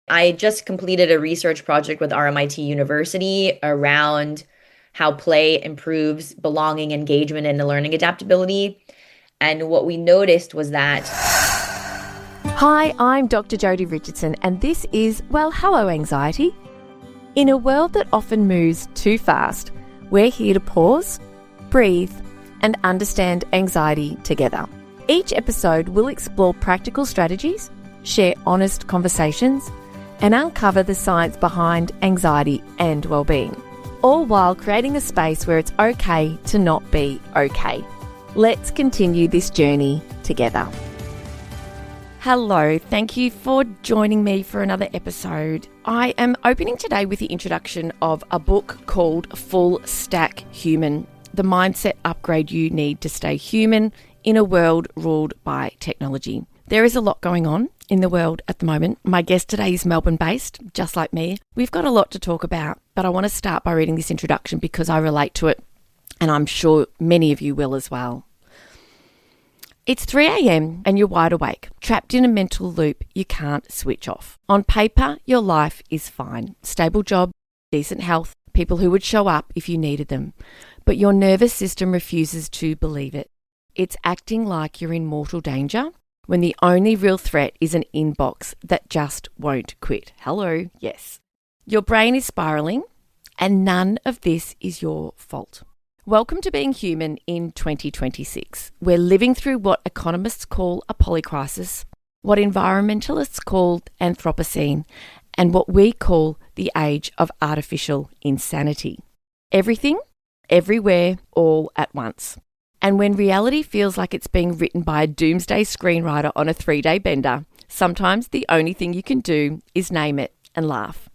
I just completed a research project with RMIT University around how play improves belonging, engagement, and learning adaptability. And what we noticed was that Hi, I'm Dr. Jodi Richardson, and this is Well, Hello Anxiety. In a world that often moves too fast, we're here to pause, breathe, and understand anxiety together. Each episode will explore practical strategies, share honest conversations, and uncover the science behind anxiety and well-being, all while creating a space where it's okay to not be okay. Let's continue this journey together. Hello, thank you for joining me for another episode. I am opening today with the introduction of a book called Full Stack Human, the mindset upgrade you need to stay human in a world ruled by technology. There is a lot going on in the world at the moment. My guest today is Melbourne-based, just like me. We've got a lot to talk about, but I want to start by reading this introduction because I relate to it, and I'm sure many of you will as well. It's 3 a.m. and you're wide awake, trapped in a mental loop you can't switch off. On paper, your life is fine. Stable job, decent health, people who would show up if you needed them. But your nervous system refuses to believe it. It's acting like you're in mortal danger when the only real threat is an inbox that just won't quit. Hello, yes. Your brain is spiraling, and none of this is your fault. Welcome to being human in 2026. We're living through what economists call a polycrisis, what environmentalists call Anthropocene, and what we call the age of artificial insanity. Everything, everywhere, all at once. And when reality feels like it's being written by a doomsday screenwriter on a 3-day bender, sometimes the only thing you can do is name it and laugh.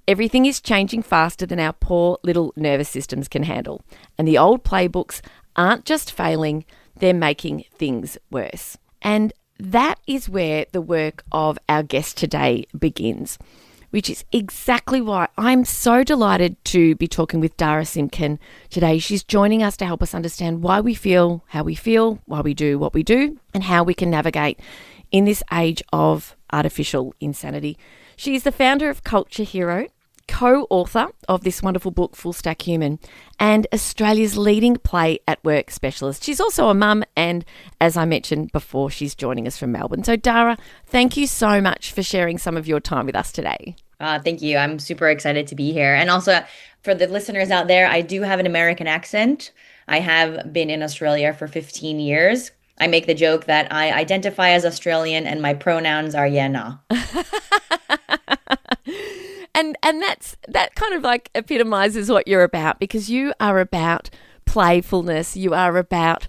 Everything is changing faster than our poor little nervous systems can handle. And the old playbooks aren't just failing, they're making things worse. And that is where the work of our guest today begins, which is exactly why I'm so delighted to be talking with Dara Simkin today. She's joining us to help us understand why we feel how we feel, why we do what we do, and how we can navigate in this age of artificial insanity. She is the founder of Culture Hero, co-author of this wonderful book, Full Stack Human, and Australia's leading play at work specialist. She's also a mum, and as I mentioned before, she's joining us from Melbourne. So Dara, thank you so much for sharing some of your time with us today. Thank you. I'm super excited to be here. And also for the listeners out there, I do have an American accent. I have been in Australia for 15 years. I make the joke that I identify as Australian and my pronouns are yeah, nah. And that kind of like epitomizes what you're about, because you are about playfulness, you are about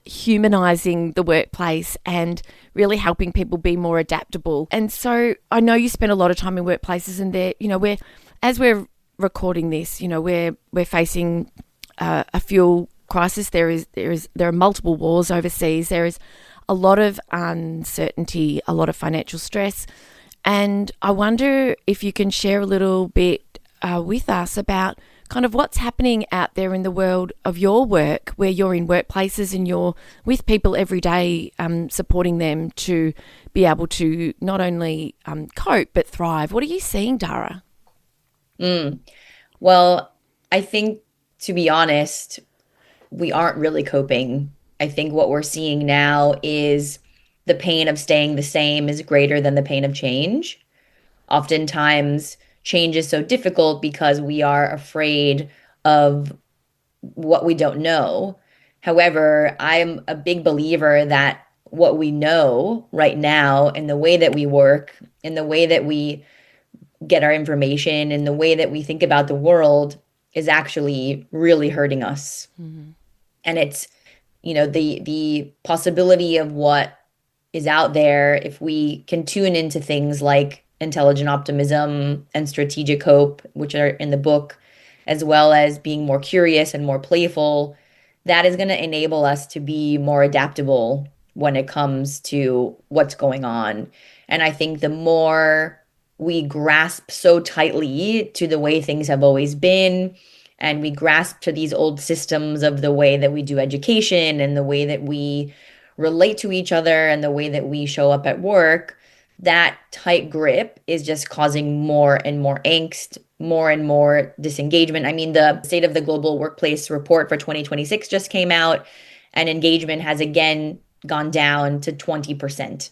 humanizing the workplace and really helping people be more adaptable. And so I know you spend a lot of time in workplaces, and as we're recording this, we're facing a fuel crisis. There are multiple wars overseas. There is a lot of uncertainty, a lot of financial stress. And I wonder if you can share a little bit with us about kind of what's happening out there in the world of your work, where you're in workplaces and you're with people every day, supporting them to be able to not only cope but thrive. What are you seeing, Dara? Well, I think, to be honest, we aren't really coping. I think what we're seeing now is the pain of staying the same is greater than the pain of change. Oftentimes, change is so difficult because we are afraid of what we don't know. However, I'm a big believer that what we know right now, in the way that we work, in the way that we get our information, in the way that we think about the world, is actually really hurting us. Mm-hmm. And it's, the possibility of what is out there, if we can tune into things like intelligent optimism and strategic hope, which are in the book, as well as being more curious and more playful, that is going to enable us to be more adaptable when it comes to what's going on. And I think the more we grasp so tightly to the way things have always been, and we grasp to these old systems of the way that we do education and the way that we relate to each other and the way that we show up at work, that tight grip is just causing more and more angst, more and more disengagement. I mean, the State of the Global Workplace report for 2026 just came out, and engagement has again gone down to 20%.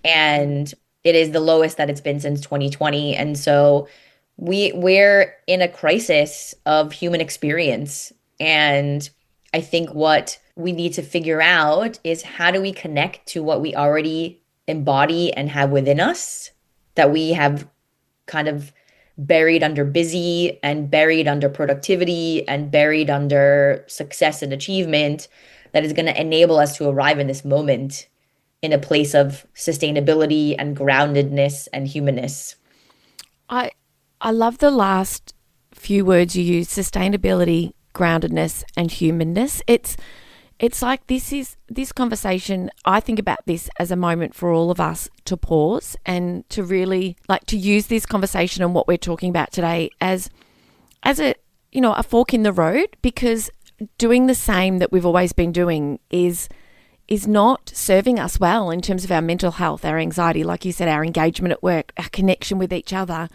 And it is the lowest that it's been since 2020. And so we're in a crisis of human experience. And I think what we need to figure out is how do we connect to what we already embody and have within us that we have kind of buried under busy and buried under productivity and buried under success and achievement that is going to enable us to arrive in this moment in a place of sustainability and groundedness and humanness. I I love the last few words you use: sustainability, groundedness, and humanness. It's like this conversation. I think about this as a moment for all of us to pause and to really like to use this conversation and what we're talking about today as a a fork in the road, because doing the same that we've always been doing is not serving us well in terms of our mental health, our anxiety, like you said, our engagement at work, our connection with each other,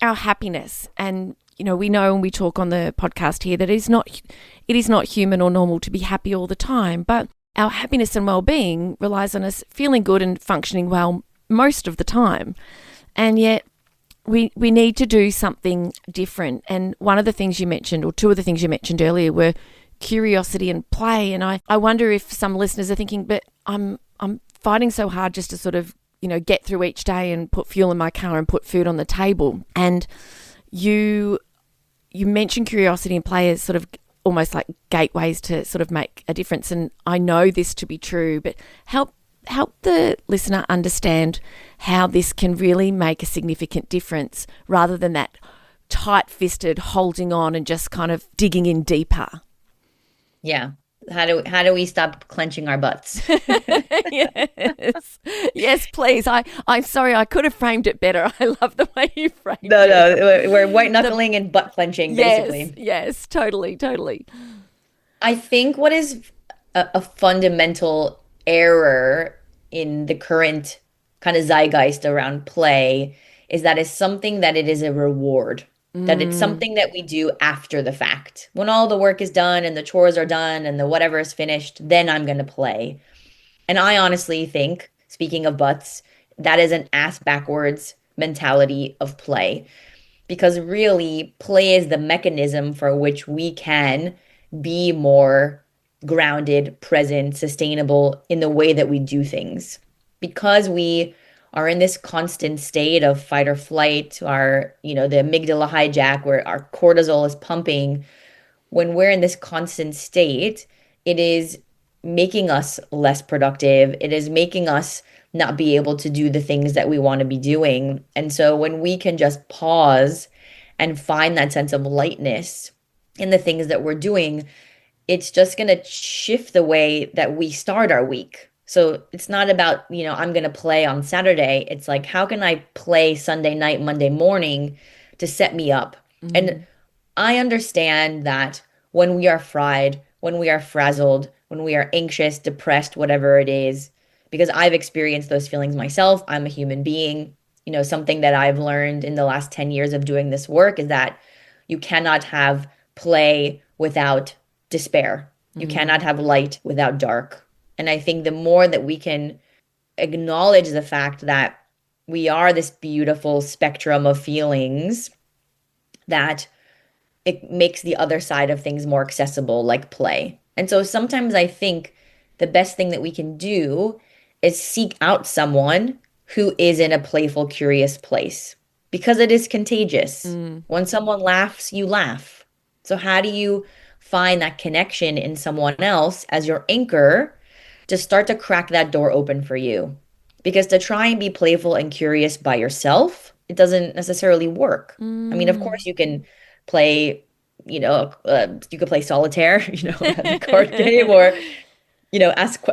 our happiness. And we know, and we talk on the podcast here, that it is not human or normal to be happy all the time, but our happiness and well-being relies on us feeling good and functioning well most of the time. And yet we need to do something different. And one of the things you mentioned, or two of the things you mentioned earlier, were curiosity and play. And I wonder if some listeners are thinking, but I'm fighting so hard just to sort of, get through each day and put fuel in my car and put food on the table. And you mentioned curiosity and play as sort of almost like gateways to sort of make a difference. And I know this to be true, but help the listener understand how this can really make a significant difference rather than that tight-fisted holding on and just kind of digging in deeper. Yeah. How do we stop clenching our butts? Yes. Yes, please. I'm sorry, I could have framed it better. I love the way you framed it. No, we're white knuckling and butt clenching, basically. Yes, totally. I think what is a fundamental error in the current kind of zeitgeist around play is that it's something that it is a reward. That it's something that we do after the fact. When all the work is done and the chores are done and the whatever is finished, then I'm going to play. And I honestly think, speaking of butts, that is an ass backwards mentality of play. Because really, play is the mechanism for which we can be more grounded, present, sustainable in the way that we do things. Because we are in this constant state of fight or flight, the amygdala hijack where our cortisol is pumping. When we're in this constant state, it is making us less productive. It is making us not be able to do the things that we want to be doing. And so when we can just pause and find that sense of lightness in the things that we're doing, it's just going to shift the way that we start our week. So it's not about, I'm going to play on Saturday. It's like, how can I play Sunday night, Monday morning to set me up? Mm-hmm. And I understand that when we are fried, when we are frazzled, when we are anxious, depressed, whatever it is, because I've experienced those feelings myself. I'm a human being. Something that I've learned in the last 10 years of doing this work is that you cannot have play without despair. You cannot have light without dark. And I think the more that we can acknowledge the fact that we are this beautiful spectrum of feelings, that it makes the other side of things more accessible, like play. And so sometimes I think the best thing that we can do is seek out someone who is in a playful, curious place, because it is contagious. When someone laughs, you laugh. So how do you find that connection in someone else as your anchor to start to crack that door open for you? Because to try and be playful and curious by yourself, it doesn't necessarily work. I mean, of course, you can play, you could play solitaire, a card game, or, ask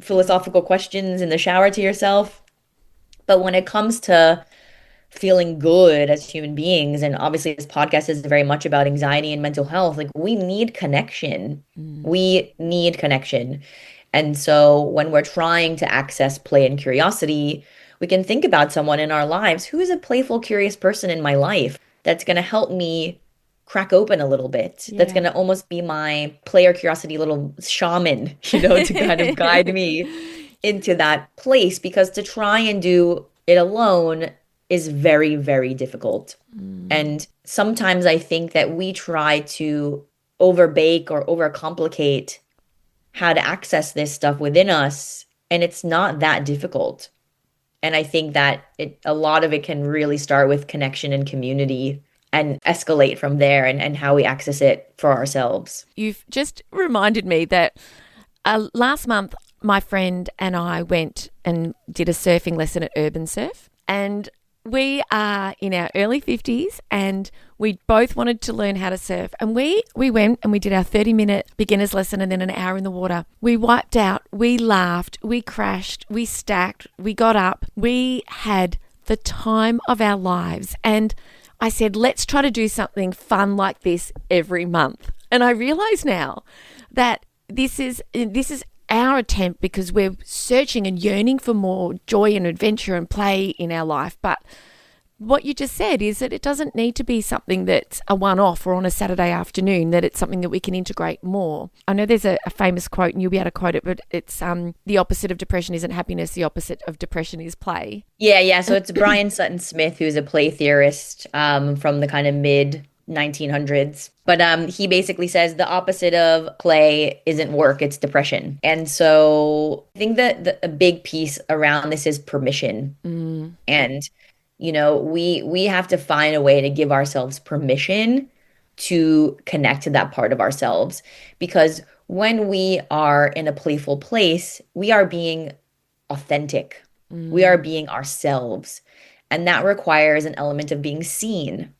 philosophical questions in the shower to yourself. But when it comes to feeling good as human beings, and obviously this podcast is very much about anxiety and mental health, like we need connection. We need connection. And so when we're trying to access play and curiosity, we can think about someone in our lives who is a playful, curious person in my life that's going to help me crack open a little bit. That's Yeah. going to almost be my player curiosity little shaman, to kind of guide me into that place because to try and do it alone is very, very difficult. Mm. And sometimes I think that we try to overbake or overcomplicate how to access this stuff within us, and it's not that difficult. And I think that a lot of it can really start with connection and community and escalate from there and how we access it for ourselves. You've just reminded me that last month, my friend and I went and did a surfing lesson at Urban Surf. And we are in our early 50s and we both wanted to learn how to surf. And we went and we did our 30-minute beginner's lesson and then an hour in the water. We wiped out, we laughed, we crashed, we stacked, we got up. We had the time of our lives. And I said, let's try to do something fun like this every month. And I realize now that this is our attempt because we're searching and yearning for more joy and adventure and play in our life. But what you just said is that it doesn't need to be something that's a one-off or on a Saturday afternoon, that it's something that we can integrate more. I know there's a famous quote, and you'll be able to quote it, but it's the opposite of depression isn't happiness, the opposite of depression is play. Yeah. So it's Brian Sutton Smith, who's a play theorist from the kind of mid 1900s. But he basically says the opposite of play isn't work, it's depression. And so I think that a big piece around this is permission. And we have to find a way to give ourselves permission to connect to that part of ourselves. Because when we are in a playful place, we are being authentic. We are being ourselves. And that requires an element of being seen.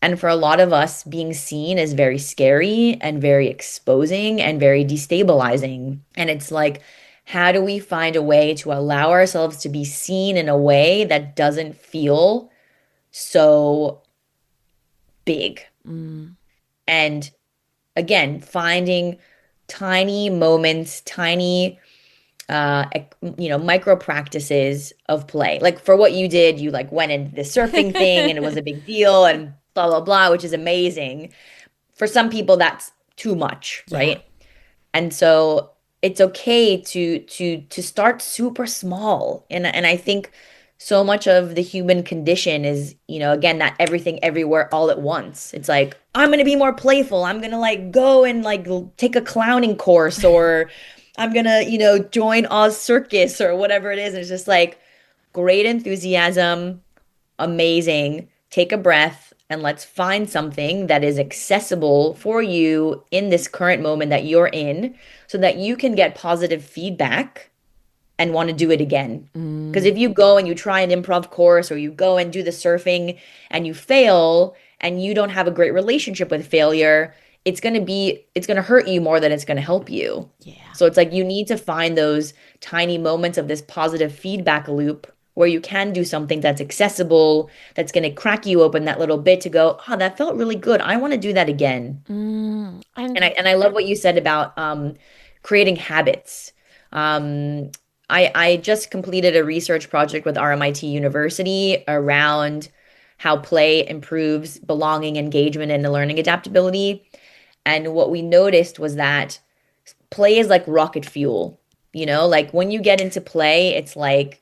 And for a lot of us, being seen is very scary and very exposing and very destabilizing. And it's like, how do we find a way to allow ourselves to be seen in a way that doesn't feel so big? And again, finding tiny moments, tiny micro practices of play. Like for what you did, you like went into the surfing thing and it was a big deal and blah, blah, blah, which is amazing. For some people, that's too much, right? And so it's okay to start super small. And I think so much of the human condition is, again, that everything everywhere all at once. It's like, I'm going to be more playful. I'm going to like go and like take a clowning course or I'm going to, join Oz Circus or whatever it is. And it's just like great enthusiasm, amazing. Take a breath and let's find something that is accessible for you in this current moment that you're in so that you can get positive feedback and want to do it again. Because if you go and you try an improv course or you go and do the surfing and you fail and you don't have a great relationship with failure, it's going to hurt you more than it's going to help you. Yeah. So it's like you need to find those tiny moments of this positive feedback loop where you can do something that's accessible, that's going to crack you open that little bit to go, oh, that felt really good. I want to do that again. And I love what you said about creating habits. I just completed a research project with RMIT University around how play improves belonging, engagement, and learning adaptability. And what we noticed was that play is like rocket fuel. Like when you get into play, it's like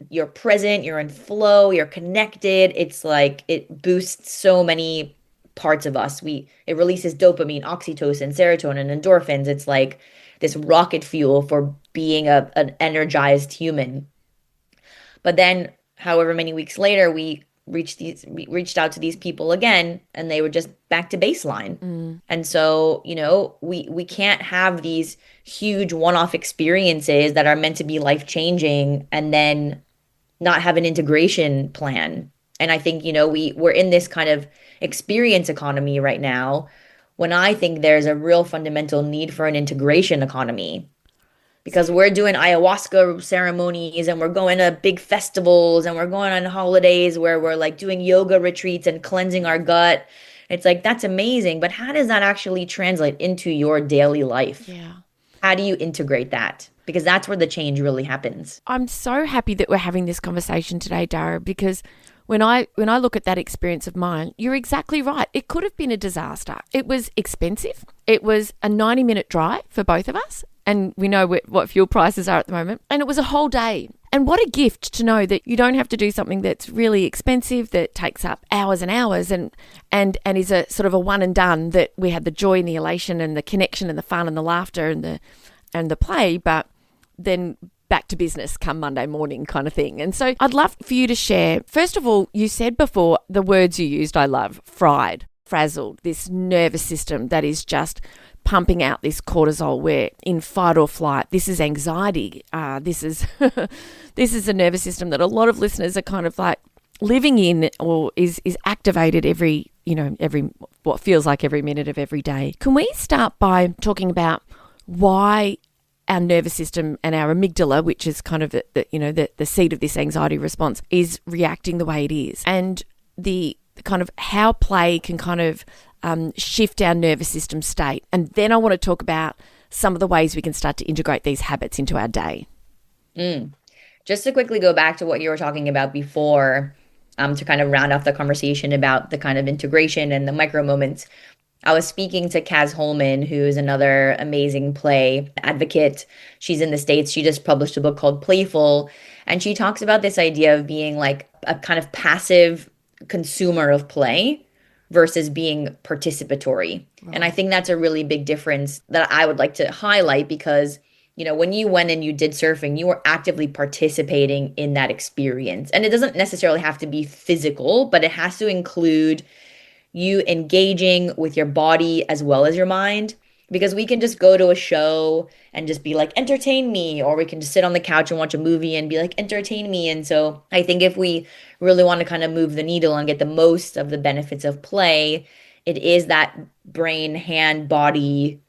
you're present, you're in flow, you're connected. It's like it boosts so many parts of us. It releases dopamine, oxytocin, serotonin, endorphins. It's like this rocket fuel for being an energized human. But then, however many weeks later, we reached out to these people again, and they were just back to baseline. And so, we can't have these huge one-off experiences that are meant to be life-changing and then not have an integration plan. And I think, we're in this kind of experience economy right now when I think there's a real fundamental need for an integration economy. Because we're doing ayahuasca ceremonies and we're going to big festivals and we're going on holidays where we're like doing yoga retreats and cleansing our gut. It's like, that's amazing. But how does that actually translate into your daily life? Yeah. How do you integrate that? because that's where the change really happens. I'm so happy that we're having this conversation today, Dara, because when I look at that experience of mine, you're exactly right. It could have been a disaster. It was expensive. It was a 90-minute drive for both of us. And we know what fuel prices are at the moment. And it was a whole day. And what a gift to know that you don't have to do something that's really expensive, that takes up hours and hours and is a sort of a one and done, that we had the joy and the elation and the connection and the fun and the laughter and the play, but then back to business come Monday morning kind of thing. And so I'd love for you to share, first of all, you said before, the words you used I love, frazzled, this nervous system that is just pumping out this cortisol. We're in fight or flight. This is anxiety. This is this is a nervous system that a lot of listeners are kind of like living in, or is activated every what feels like every minute of every day. Can we start by talking about why our nervous system and our amygdala, which is kind of the seat of this anxiety response, is reacting the way it is, and the kind of how play can kind of shift our nervous system state. And then I want to talk about some of the ways we can start to integrate these habits into our day. Just to quickly go back to what you were talking about before, to kind of round off the conversation about the kind of integration and the micro moments. I was speaking to Kaz Holman, who is another amazing play advocate. She's in the States. She just published a book called Playful. And she talks about this idea of being like a kind of passive consumer of play versus being participatory. Right. And I think that's a really big difference that I would like to highlight, because, when you went and you did surfing, you were actively participating in that experience. And it doesn't necessarily have to be physical, but it has to include you engaging with your body as well as your mind, because we can just go to a show and just be like, entertain me, or we can just sit on the couch and watch a movie and be like, entertain me. And so I think if we really want to kind of move the needle and get the most of the benefits of play, it is that brain, hand, body,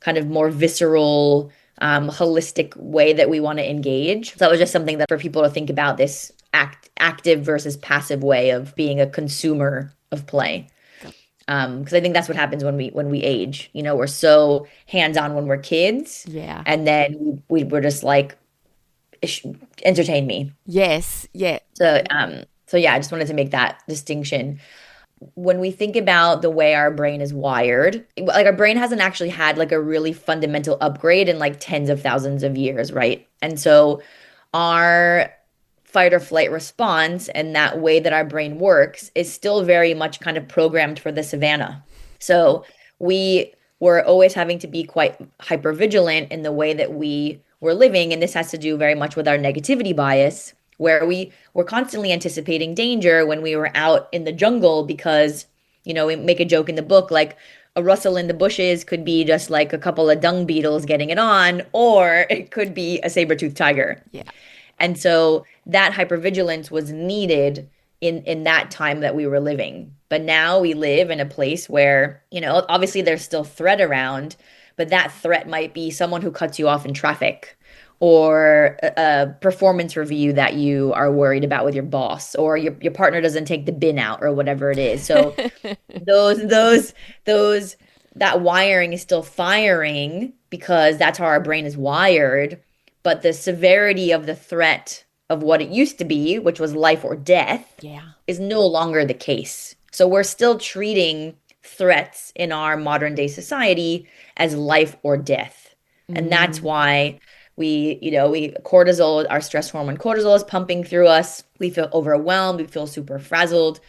kind of more visceral, holistic way that we want to engage. So that was just something that for people to think about, this active versus passive way of being a consumer of play. Because I think that's what happens when we age. We're so hands-on when we're kids. Yeah. And then we're just like, entertain me. Yes. Yeah. So yeah, I just wanted to make that distinction. When we think about the way our brain is wired, like our brain hasn't actually had like a really fundamental upgrade in like tens of thousands of years, right? And so our fight or flight response and that way that our brain works is still very much kind of programmed for the savannah. So we were always having to be quite hypervigilant in the way that we were living. And this has to do very much with our negativity bias, where we were constantly anticipating danger when we were out in the jungle, because, we make a joke in the book, like a rustle in the bushes could be just like a couple of dung beetles getting it on, or it could be a saber-toothed tiger. Yeah. And so that hypervigilance was needed in that time that we were living. But now we live in a place where, obviously there's still threat around, but that threat might be someone who cuts you off in traffic, or a performance review that you are worried about with your boss, or your partner doesn't take the bin out, or whatever it is. So that wiring is still firing, because that's how our brain is wired. But the severity of the threat of what it used to be, which was life or death, is no longer the case. So we're still treating threats in our modern day society as life or death. And that's why we cortisol, our stress hormone cortisol, is pumping through us. We feel overwhelmed. We feel super frazzled.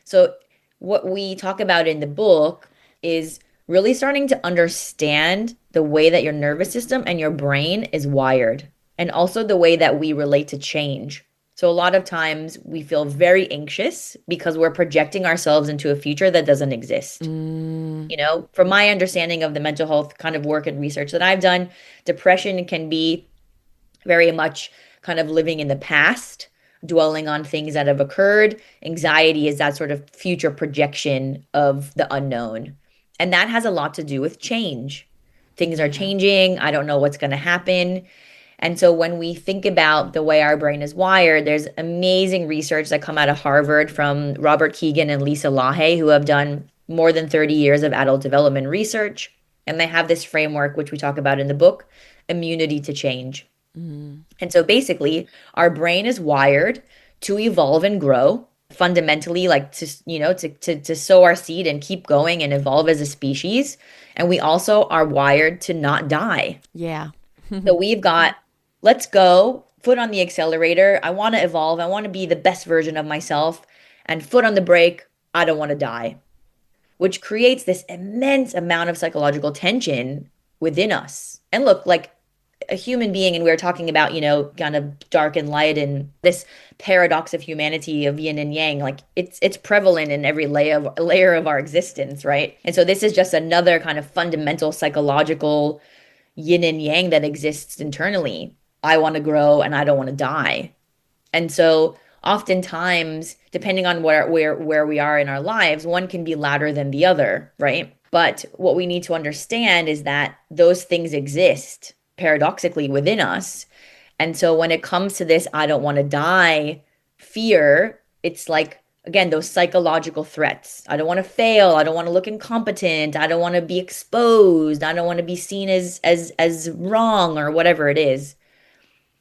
So what we talk about in the book is really starting to understand the way that your nervous system and your brain is wired, and also the way that we relate to change. So a lot of times we feel very anxious because we're projecting ourselves into a future that doesn't exist. From my understanding of the mental health kind of work and research that I've done, depression can be very much kind of living in the past, dwelling on things that have occurred. Anxiety is that sort of future projection of the unknown. And that has a lot to do with change. Things are changing. I don't know what's going to happen. And so when we think about the way our brain is wired, there's amazing research that come out of Harvard from Robert Keegan and Lisa Lahaye, who have done more than 30 years of adult development research. And they have this framework, which we talk about in the book, immunity to change. And so basically, our brain is wired to evolve and grow fundamentally, like to sow our seed and keep going and evolve as a species. And we also are wired to not die. Yeah. So we've got, let's go, foot on the accelerator. I want to evolve. I want to be the best version of myself. And foot on the brake. I don't want to die, which creates this immense amount of psychological tension within us. And look, like a human being, and we were talking about, kind of dark and light and this paradox of humanity of yin and yang, like it's prevalent in every layer of our existence, right? And so this is just another kind of fundamental psychological yin and yang that exists internally. I want to grow and I don't want to die. And so oftentimes, depending on where we are in our lives, one can be louder than the other, right? But what we need to understand is that those things exist paradoxically within us. And so when it comes to this, I don't want to die fear, it's like, again, those psychological threats. I don't want to fail. I don't want to look incompetent. I don't want to be exposed. I don't want to be seen as wrong or whatever it is.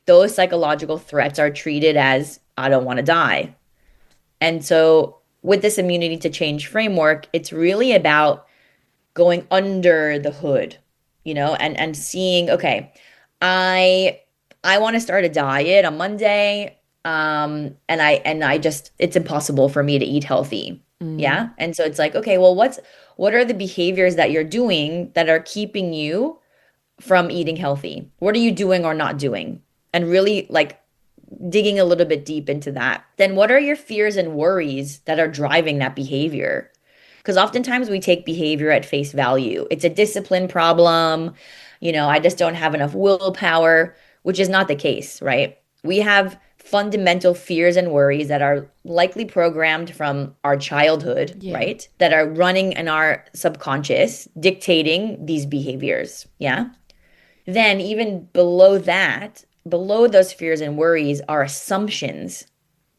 Those psychological threats are treated as I don't want to die. And so with this immunity to change framework, it's really about going under the hood, and seeing, okay, I want to start a diet on Monday. And I just, it's impossible for me to eat healthy. Yeah. And so it's like, okay, well, what are the behaviors that you're doing that are keeping you from eating healthy? What are you doing or not doing? And really like digging a little bit deep into that. Then what are your fears and worries that are driving that behavior? Because oftentimes we take behavior at face value. It's a discipline problem. I just don't have enough willpower, which is not the case, right? We have fundamental fears and worries that are likely programmed from our childhood, Yeah. right? That are running in our subconscious, dictating these behaviors. Yeah. Then, even below that, below those fears and worries, are assumptions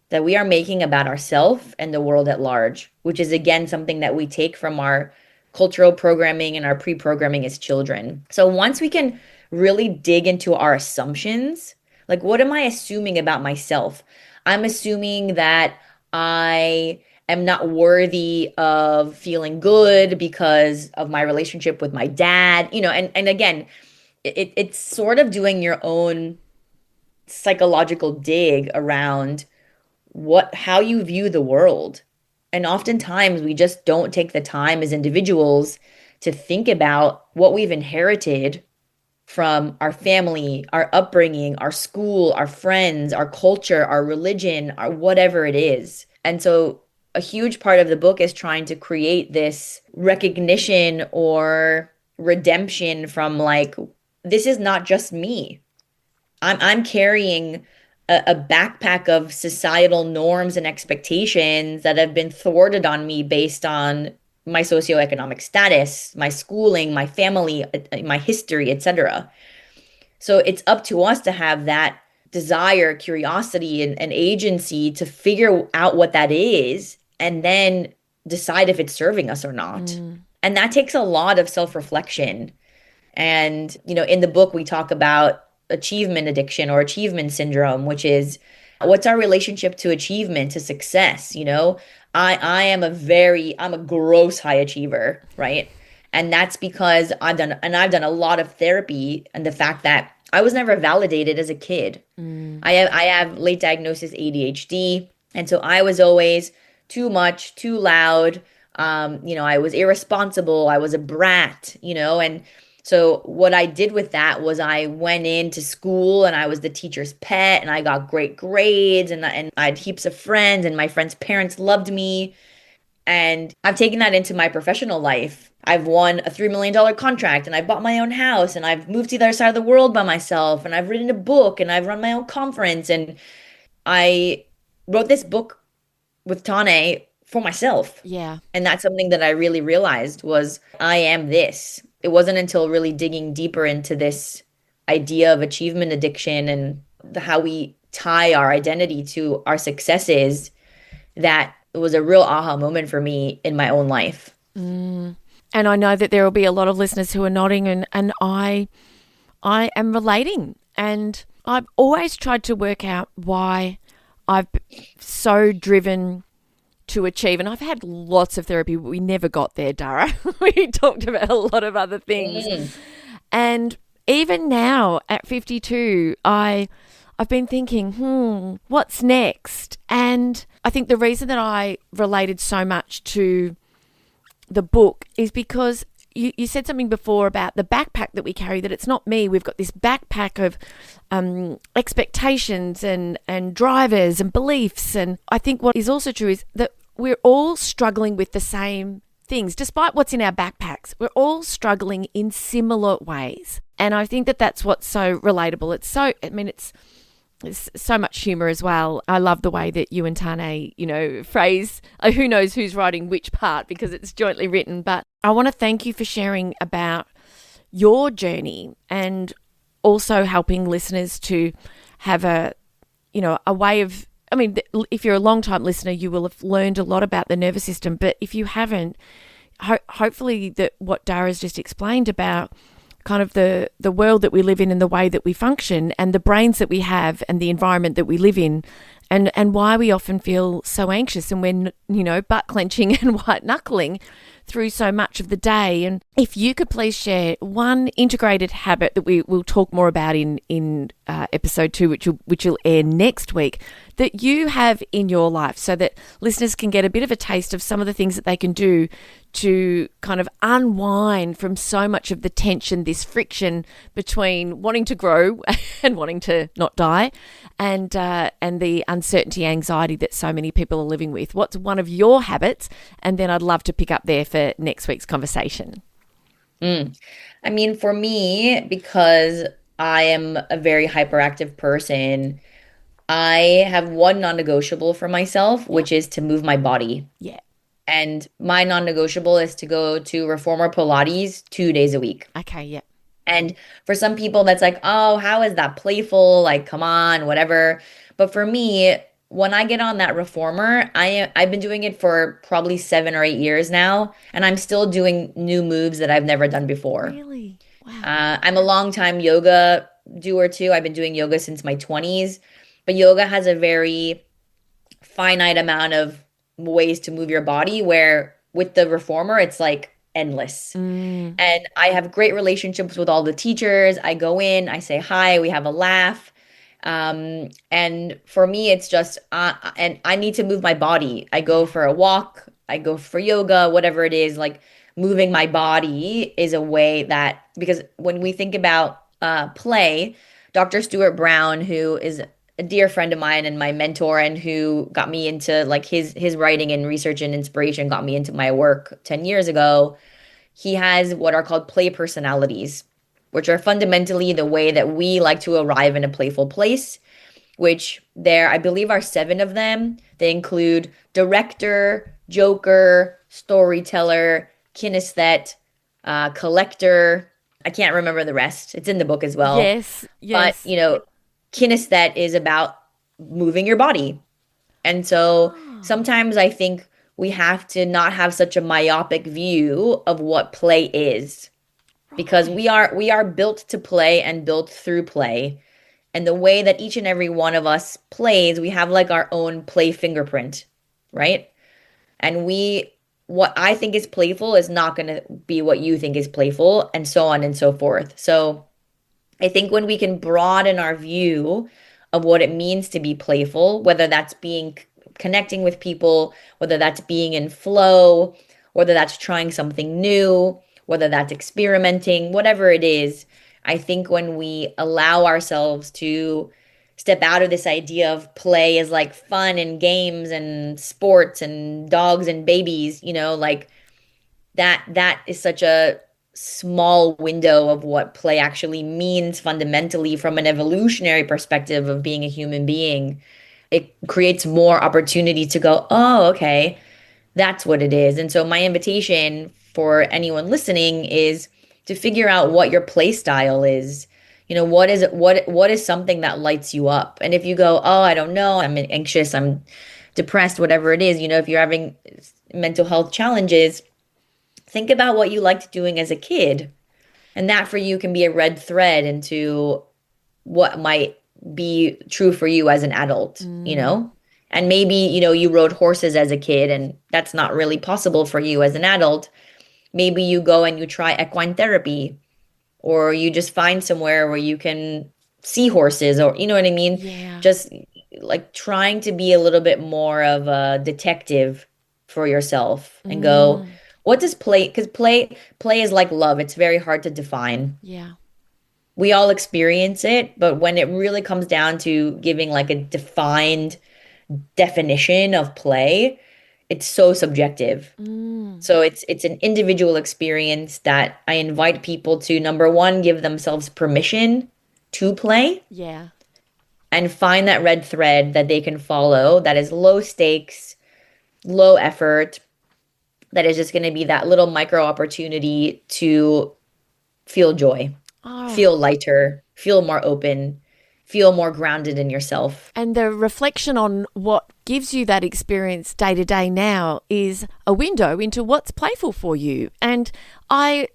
that we are making about ourselves and the world at large, which is again something that we take from our cultural programming and our pre-programming as children. So once we can really dig into our assumptions, like what am I assuming about myself? I'm assuming that I am not worthy of feeling good because of my relationship with my dad, and again, it's sort of doing your own psychological dig around how you view the world. And oftentimes we just don't take the time as individuals to think about what we've inherited from our family, our upbringing, our school, our friends, our culture, our religion, our whatever it is. And so a huge part of the book is trying to create this recognition or redemption from like, this is not just me. I'm carrying a backpack of societal norms and expectations that have been thwarted on me based on my socioeconomic status, my schooling, my family, my history, etc. So it's up to us to have that desire, curiosity, and agency to figure out what that is and then decide if it's serving us or not. And that takes a lot of self-reflection. And, in the book, we talk about achievement addiction or achievement syndrome, which is what's our relationship to achievement, to success? I'm a gross high achiever, right? And that's because I've done a lot of therapy, and the fact that I was never validated as a kid. I have late diagnosis ADHD, and so I was always too much, too loud. I was irresponsible. I was a brat, and so what I did with that was I went into school and I was the teacher's pet and I got great grades and I had heaps of friends and my friends' parents loved me. And I've taken that into my professional life. I've won a $3 million contract and I've bought my own house and I've moved to the other side of the world by myself and I've written a book and I've run my own conference. And I wrote this book with Tane for myself. Yeah. And that's something that I really realized was I am this. It wasn't until really digging deeper into this idea of achievement addiction and how we tie our identity to our successes that it was a real aha moment for me in my own life. And I know that there will be a lot of listeners who are nodding and I I am relating. And I've always tried to work out why I've so driven to achieve. And I've had lots of therapy, but we never got there, Dara. We talked about a lot of other things. Mm. And even now at 52, I've been thinking, what's next? And I think the reason that I related so much to the book is because you said something before about the backpack that we carry, that it's not me. We've got this backpack of expectations and drivers and beliefs. And I think what is also true is that we're all struggling with the same things. Despite what's in our backpacks, we're all struggling in similar ways. And I think that that's what's so relatable. It's so much humour as well. I love the way that you and Tane, phrase, who knows who's writing which part, because it's jointly written. But I want to thank you for sharing about your journey and also helping listeners to have a way of, if you're a long time listener, you will have learned a lot about the nervous system. But if you haven't, hopefully that what Dara's just explained about kind of the world that we live in and the way that we function and the brains that we have and the environment that we live in and why we often feel so anxious and we're, butt clenching and white knuckling through so much of the day. And if you could please share one integrated habit that we will talk more about in episode 2, which will air next week, that you have in your life, so that listeners can get a bit of a taste of some of the things that they can do to kind of unwind from so much of the tension, this friction between wanting to grow and wanting to not die, and the uncertainty, anxiety that so many people are living with. What's one of your habits? And then I'd love to pick up there for next week's conversation. For me, because I am a very hyperactive person, I have one non-negotiable for myself, which is to move my body. Yeah. And my non-negotiable is to go to reformer Pilates 2 days a week. Okay, yeah. And for some people, that's like, oh, how is that playful? Like, come on, whatever. But for me, when I get on that reformer, I've been doing it for probably 7 or 8 years now, and I'm still doing new moves that I've never done before. Really? Wow. I'm a long time yoga doer too. I've been doing yoga since my 20s, but yoga has a very finite amount of ways to move your body, where with the reformer, it's like endless. And I have great relationships with all the teachers. I go in, I say hi, we have a laugh. And for me, it's just, and I need to move my body. I go for a walk, I go for yoga, whatever it is, like moving my body is a way that, because when we think about play, Dr. Stuart Brown, who is a dear friend of mine and my mentor, and who got me into like his writing and research and inspiration, got me into my work 10 years ago. He has what are called play personalities, which are fundamentally the way that we like to arrive in a playful place, which there, I believe, are 7 of them. They include director, joker, storyteller, kinesthete, collector. I can't remember the rest. It's in the book as well. Yes. But, kinesthete is about moving your body. And so sometimes I think we have to not have such a myopic view of what play is, because we are built to play and built through play. And the way that each and every one of us plays, we have like our own play fingerprint, right? And what I think is playful is not going to be what you think is playful, and so on and so forth. So I think when we can broaden our view of what it means to be playful, whether that's connecting with people, whether that's being in flow, whether that's trying something new, whether that's experimenting, whatever it is, I think when we allow ourselves to step out of this idea of play as like fun and games and sports and dogs and babies, like that is such a small window of what play actually means fundamentally from an evolutionary perspective of being a human being. It creates more opportunity to go, oh, okay, that's what it is. And so my invitation for anyone listening is to figure out what your play style is. What is something that lights you up? And if you go, oh, I don't know, I'm anxious, I'm depressed, whatever it is, if you're having mental health challenges, think about what you liked doing as a kid And that for you can be a red thread into what might be true for you as an adult, you know? And maybe, you rode horses as a kid and that's not really possible for you as an adult. Maybe you go and you try equine therapy, or you just find somewhere where you can see horses, or you know what I mean? Yeah. Just like trying to be a little bit more of a detective for yourself and go, what does play, because play is like love. It's very hard to define. Yeah. We all experience it, but when it really comes down to giving like a defined definition of play, it's so subjective. So it's an individual experience that I invite people to, number one, give themselves permission to play Yeah. and find that red thread that they can follow that is low stakes, low effort, that is just going to be that little micro opportunity to feel joy, Oh. feel lighter, feel more open, feel more grounded in yourself. And the reflection on what gives you that experience day to day now is a window into what's playful for you. And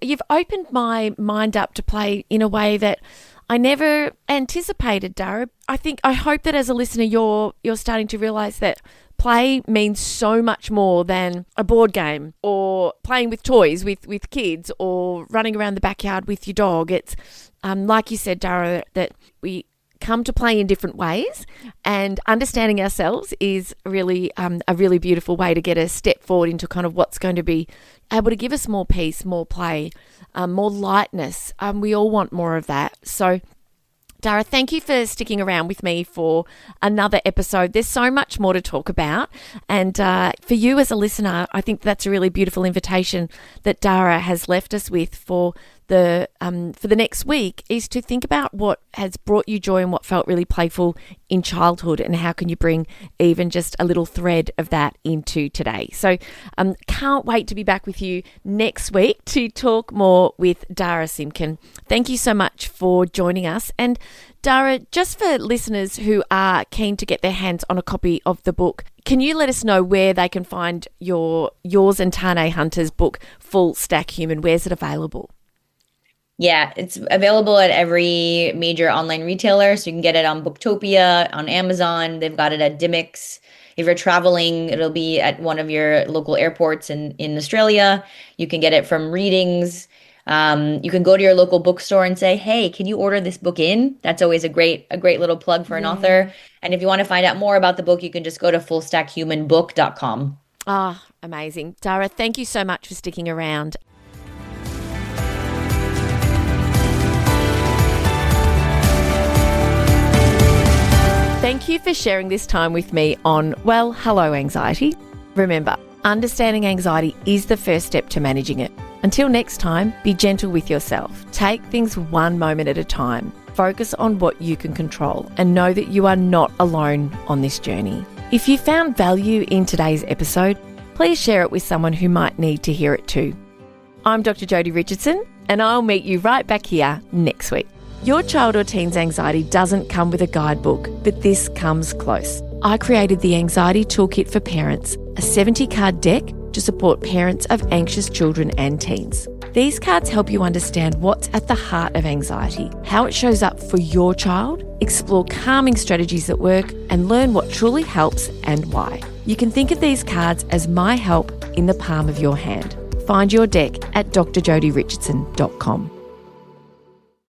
you've opened my mind up to play in a way that I never anticipated, Dara. I hope that as a listener, you're starting to realize that play means so much more than a board game or playing with toys with kids or running around the backyard with your dog. It's like you said, Dara, that we come to play in different ways, and understanding ourselves is really a really beautiful way to get a step forward into kind of what's going to be able to give us more peace, more play, more lightness. We all want more of that. So Dara, thank you for sticking around with me for another episode. There's so much more to talk about. And for you as a listener, I think that's a really beautiful invitation that Dara has left us with for the next week, is to think about what has brought you joy and what felt really playful in childhood, and how can you bring even just a little thread of that into today. So can't wait to be back with you next week to talk more with Dara Simkin. Thank you so much for joining us. And Dara, just for listeners who are keen to get their hands on a copy of the book, can you let us know where they can find yours and Tane Hunter's book, Full Stack Human? Where's it available? Yeah, it's available at every major online retailer. So you can get it on Booktopia, on Amazon. They've got it at Dimmicks. If you're traveling, it'll be at one of your local airports in Australia. You can get it from Readings. You can go to your local bookstore and say, hey, can you order this book in? That's always a great little plug for an author. And if you want to find out more about the book, you can just go to fullstackhumanbook.com. Ah, amazing. Dara, thank you so much for sticking around. Thank you for sharing this time with me on, well, hello, anxiety. Remember, understanding anxiety is the first step to managing it. Until next time, be gentle with yourself. Take things one moment at a time. Focus on what you can control and know that you are not alone on this journey. If you found value in today's episode, please share it with someone who might need to hear it too. I'm Dr. Jodi Richardson, and I'll meet you right back here next week. Your child or teen's anxiety doesn't come with a guidebook, but this comes close. I created the Anxiety Toolkit for Parents, a 70-card deck to support parents of anxious children and teens. These cards help you understand what's at the heart of anxiety, how it shows up for your child, explore calming strategies that work, and learn what truly helps and why. You can think of these cards as my help in the palm of your hand. Find your deck at drjodirichardson.com.